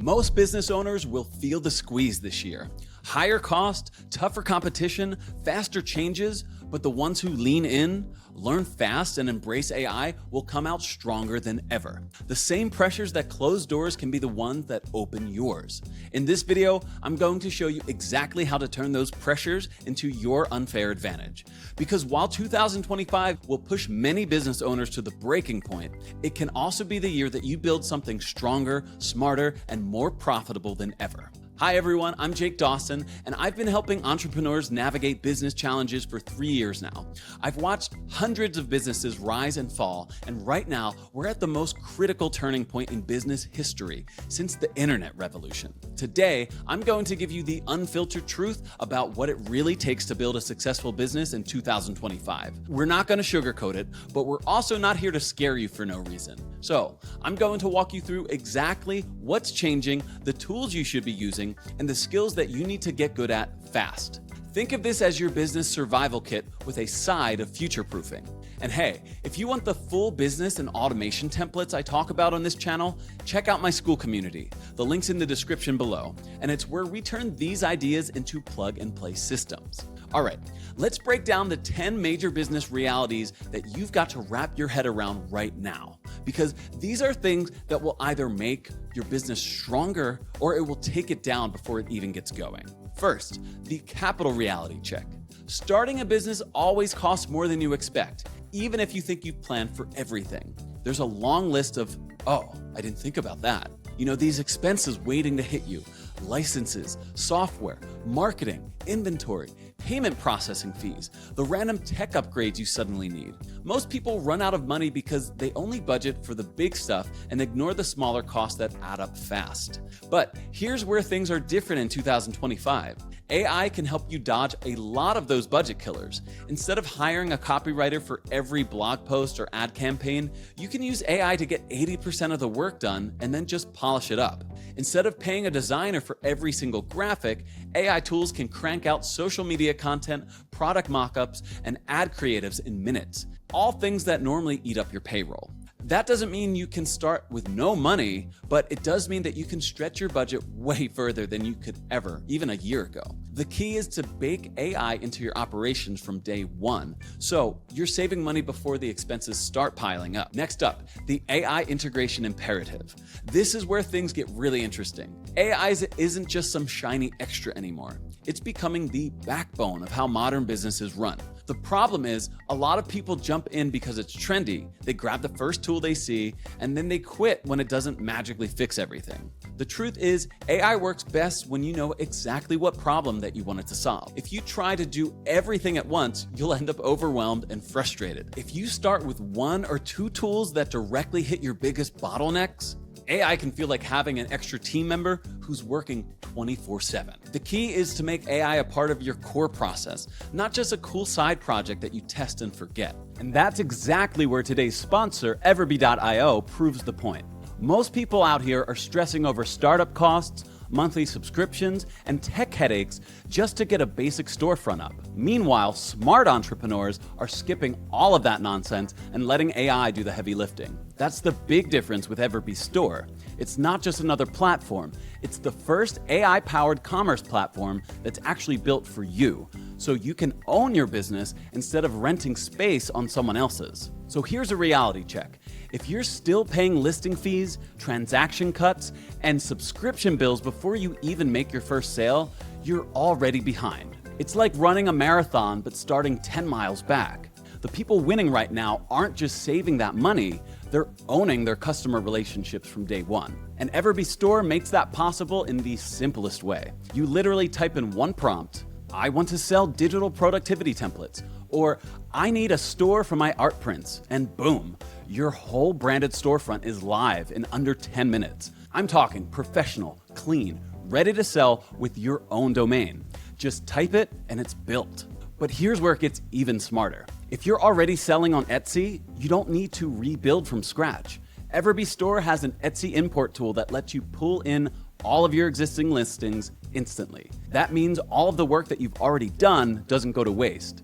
Most business owners will feel the squeeze this year. Higher cost, tougher competition, faster changes, but the ones who lean in, learn fast, and embrace AI will come out stronger than ever. The same pressures that close doors can be the ones that open yours. In this video, I'm going to show you exactly how to turn those pressures into your unfair advantage. Because while 2025 will push many business owners to the breaking point, it can also be the year that you build something stronger, smarter, and more profitable than ever. Hi everyone, I'm Jake Dawson, and I've been helping entrepreneurs navigate business challenges for 3 years now. I've watched hundreds of businesses rise and fall, and right now we're at the most critical turning point in business history since the internet revolution. Today, I'm going to give you the unfiltered truth about what it really takes to build a successful business in 2025. We're not going to sugarcoat it, but we're also not here to scare you for no reason. So, I'm going to walk you through exactly what's changing, the tools you should be using, and the skills that you need to get good at fast. Think of this as your business survival kit with a side of future-proofing. And hey, if you want the full business and automation templates I talk about on this channel, check out my school community. The link's in the description below, and it's where we turn these ideas into plug-and-play systems. All right, let's break down the 10 major business realities that you've got to wrap your head around right now, because these are things that will either make your business stronger or it will take it down before it even gets going. First, the capital reality check. Starting a business always costs more than you expect, even if you think you've planned for everything. There's a long list of, oh, I didn't think about that. These expenses waiting to hit you. Licenses, software, marketing, inventory, payment processing fees, the random tech upgrades you suddenly need. Most people run out of money because they only budget for the big stuff and ignore the smaller costs that add up fast. But here's where things are different in 2025. AI can help you dodge a lot of those budget killers. Instead of hiring a copywriter for every blog post or ad campaign, you can use AI to get 80% of the work done and then just polish it up. Instead of paying a designer for every single graphic, AI tools can crank out social media content, product mockups, and ad creatives in minutes. All things that normally eat up your payroll. That doesn't mean you can start with no money, but it does mean that you can stretch your budget way further than you could ever, even a year ago. The key is to bake AI into your operations from day one, so you're saving money before the expenses start piling up. Next up, the AI integration imperative. This is where things get really interesting. AI isn't just some shiny extra anymore. It's becoming the backbone of how modern businesses run. The problem is, a lot of people jump in because it's trendy, they grab the first tool they see, and then they quit when it doesn't magically fix everything. The truth is, AI works best when you know exactly what problem that you want it to solve. If you try to do everything at once, you'll end up overwhelmed and frustrated. If you start with 1 or 2 tools that directly hit your biggest bottlenecks, AI can feel like having an extra team member who's working 24/7. The key is to make AI a part of your core process, not just a cool side project that you test and forget. And that's exactly where today's sponsor, Everbee.io, proves the point. Most people out here are stressing over startup costs, monthly subscriptions, and tech headaches just to get a basic storefront up. Meanwhile, smart entrepreneurs are skipping all of that nonsense and letting AI do the heavy lifting. That's the big difference with Everbee Store. It's not just another platform. It's the first AI-powered commerce platform that's actually built for you, so you can own your business instead of renting space on someone else's. So here's a reality check. If you're still paying listing fees, transaction cuts, and subscription bills before you even make your first sale, you're already behind. It's like running a marathon but starting 10 miles back. The people winning right now aren't just saving that money, they're owning their customer relationships from day one. And Everbee Store makes that possible in the simplest way. You literally type in one prompt, I want to sell digital productivity templates, or I need a store for my art prints, and boom, your whole branded storefront is live in under 10 minutes. I'm talking professional, clean, ready to sell with your own domain. Just type it and it's built. But here's where it gets even smarter. If you're already selling on Etsy, you don't need to rebuild from scratch. Everbee Store has an Etsy import tool that lets you pull in all of your existing listings instantly. That means all of the work that you've already done doesn't go to waste.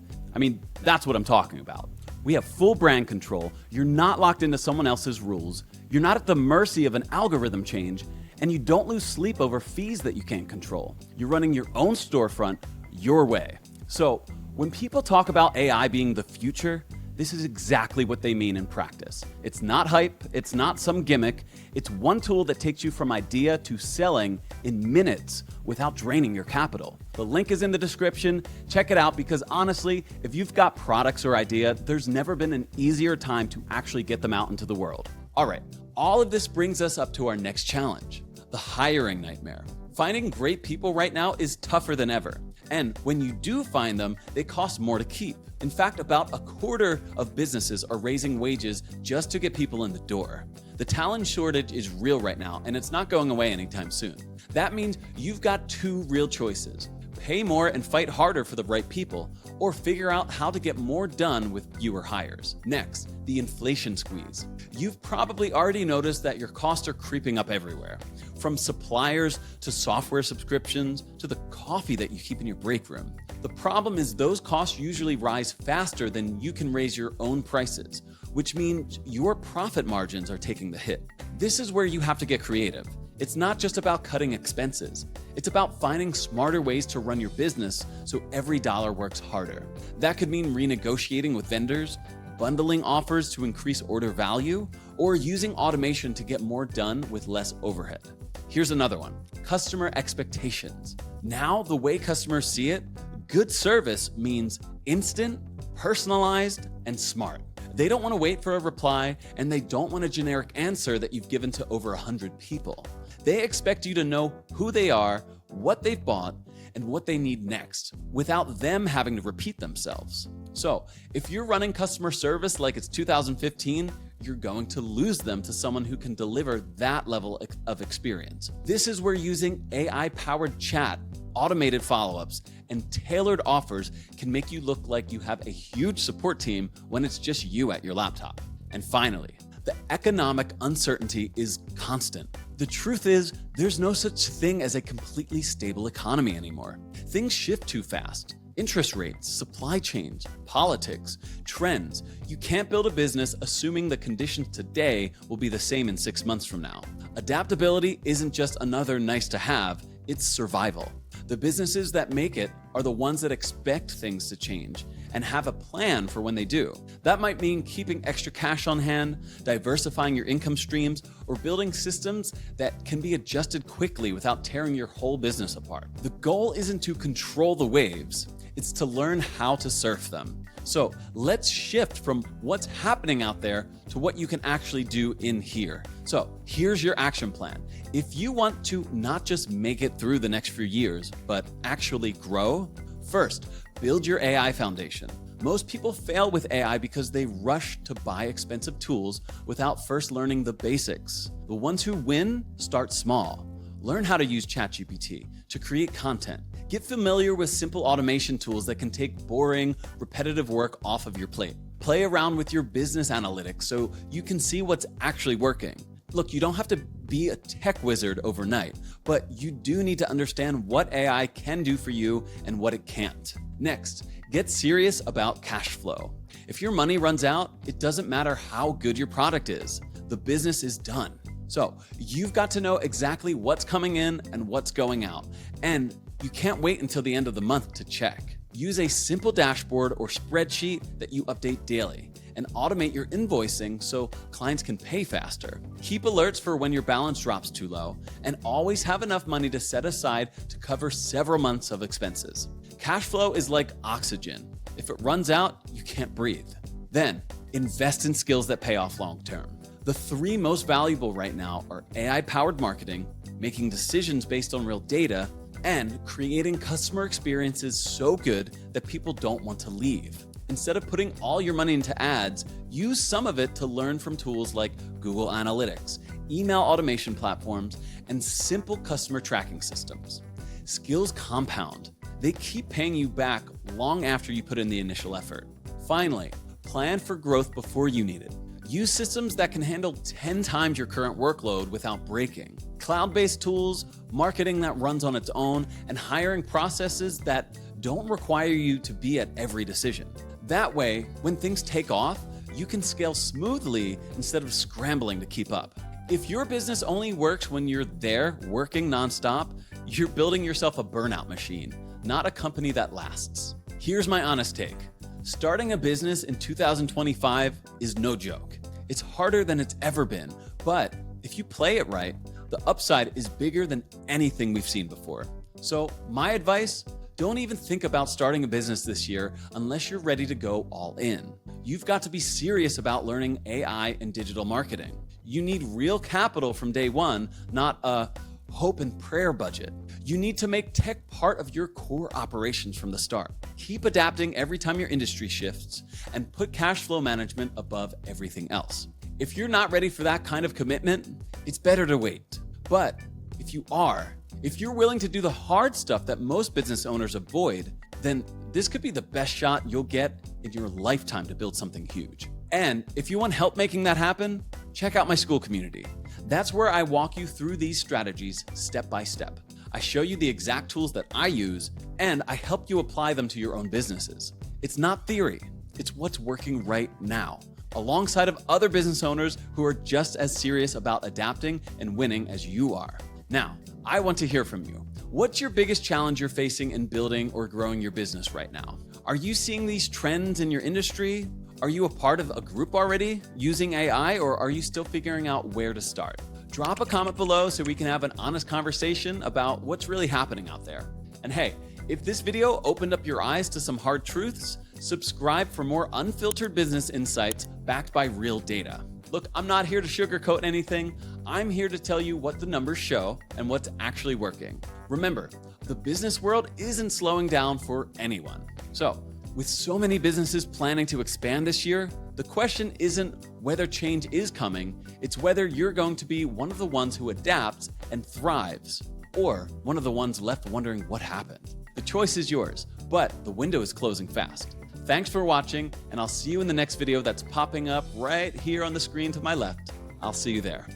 That's what I'm talking about. We have full brand control. You're not locked into someone else's rules. You're not at the mercy of an algorithm change. And you don't lose sleep over fees that you can't control. You're running your own storefront your way. So when people talk about AI being the future, this is exactly what they mean in practice. It's not hype, it's not some gimmick, it's one tool that takes you from idea to selling in minutes without draining your capital. The link is in the description, check it out, because honestly, if you've got products or idea, there's never been an easier time to actually get them out into the world. All right, all of this brings us up to our next challenge, the hiring nightmare. Finding great people right now is tougher than ever. And when you do find them, they cost more to keep. In fact, about a quarter of businesses are raising wages just to get people in the door. The talent shortage is real right now, and it's not going away anytime soon. That means you've got two real choices. Pay more and fight harder for the right people, or figure out how to get more done with fewer hires. Next, the inflation squeeze. You've probably already noticed that your costs are creeping up everywhere. From suppliers to software subscriptions to the coffee that you keep in your break room. The problem is those costs usually rise faster than you can raise your own prices, which means your profit margins are taking the hit. This is where you have to get creative. It's not just about cutting expenses. It's about finding smarter ways to run your business so every dollar works harder. That could mean renegotiating with vendors, bundling offers to increase order value, or using automation to get more done with less overhead. Here's another one, customer expectations. Now, the way customers see it, good service means instant, personalized, and smart. They don't want to wait for a reply, and they don't want a generic answer that you've given to over 100 people. They expect you to know who they are, what they've bought, and what they need next, without them having to repeat themselves. So, if you're running customer service like it's 2015, you're going to lose them to someone who can deliver that level of experience. This is where using AI-powered chat, automated follow-ups, and tailored offers can make you look like you have a huge support team when it's just you at your laptop. And finally, the economic uncertainty is constant. The truth is, there's no such thing as a completely stable economy anymore. Things shift too fast. Interest rates, supply chains, politics, trends. You can't build a business assuming the conditions today will be the same in 6 months from now. Adaptability isn't just another nice to have, it's survival. The businesses that make it are the ones that expect things to change and have a plan for when they do. That might mean keeping extra cash on hand, diversifying your income streams, or building systems that can be adjusted quickly without tearing your whole business apart. The goal isn't to control the waves, it's to learn how to surf them. So let's shift from what's happening out there to what you can actually do in here. So here's your action plan. If you want to not just make it through the next few years, but actually grow, first, build your AI foundation. Most people fail with AI because they rush to buy expensive tools without first learning the basics. The ones who win start small. Learn how to use ChatGPT to create content. Get familiar with simple automation tools that can take boring, repetitive work off of your plate. Play around with your business analytics so you can see what's actually working. Look, you don't have to be a tech wizard overnight, but you do need to understand what AI can do for you and what it can't. Next, get serious about cash flow. If your money runs out, it doesn't matter how good your product is. The business is done. So you've got to know exactly what's coming in and what's going out. And you can't wait until the end of the month to check. Use a simple dashboard or spreadsheet that you update daily and automate your invoicing so clients can pay faster. Keep alerts for when your balance drops too low and always have enough money to set aside to cover several months of expenses. Cash flow is like oxygen. If it runs out, you can't breathe. Then invest in skills that pay off long term. The three most valuable right now are AI-powered marketing, making decisions based on real data, and creating customer experiences so good that people don't want to leave. Instead of putting all your money into ads, use some of it to learn from tools like Google Analytics, email automation platforms, and simple customer tracking systems. Skills compound. They keep paying you back long after you put in the initial effort. Finally, plan for growth before you need it. Use systems that can handle 10 times your current workload without breaking. Cloud-based tools, marketing that runs on its own, and hiring processes that don't require you to be at every decision. That way, when things take off, you can scale smoothly instead of scrambling to keep up. If your business only works when you're there working nonstop, you're building yourself a burnout machine, not a company that lasts. Here's my honest take. Starting a business in 2025 is no joke. It's harder than it's ever been, but if you play it right, the upside is bigger than anything we've seen before. So my advice, don't even think about starting a business this year unless you're ready to go all in. You've got to be serious about learning AI and digital marketing. You need real capital from day one, not a hope and prayer budget. You need to make tech part of your core operations from the start. Keep adapting every time your industry shifts and put cash flow management above everything else. If you're not ready for that kind of commitment, it's better to wait. But if you're willing to do the hard stuff that most business owners avoid, then this could be the best shot you'll get in your lifetime to build something huge. And if you want help making that happen, check out my school community. That's where I walk you through these strategies step by step. I show you the exact tools that I use, and I help you apply them to your own businesses. It's not theory, it's what's working right now, alongside of other business owners who are just as serious about adapting and winning as you are. Now, I want to hear from you. What's your biggest challenge you're facing in building or growing your business right now? Are you seeing these trends in your industry? Are you a part of a group already using AI, or are you still figuring out where to start? Drop a comment below so we can have an honest conversation about what's really happening out there. And hey, if this video opened up your eyes to some hard truths, subscribe for more unfiltered business insights backed by real data. Look, I'm not here to sugarcoat anything. I'm here to tell you what the numbers show and what's actually working. Remember, the business world isn't slowing down for anyone. So, with so many businesses planning to expand this year, the question isn't whether change is coming, it's whether you're going to be one of the ones who adapts and thrives, or one of the ones left wondering what happened. The choice is yours, but the window is closing fast. Thanks for watching, and I'll see you in the next video that's popping up right here on the screen to my left. I'll see you there.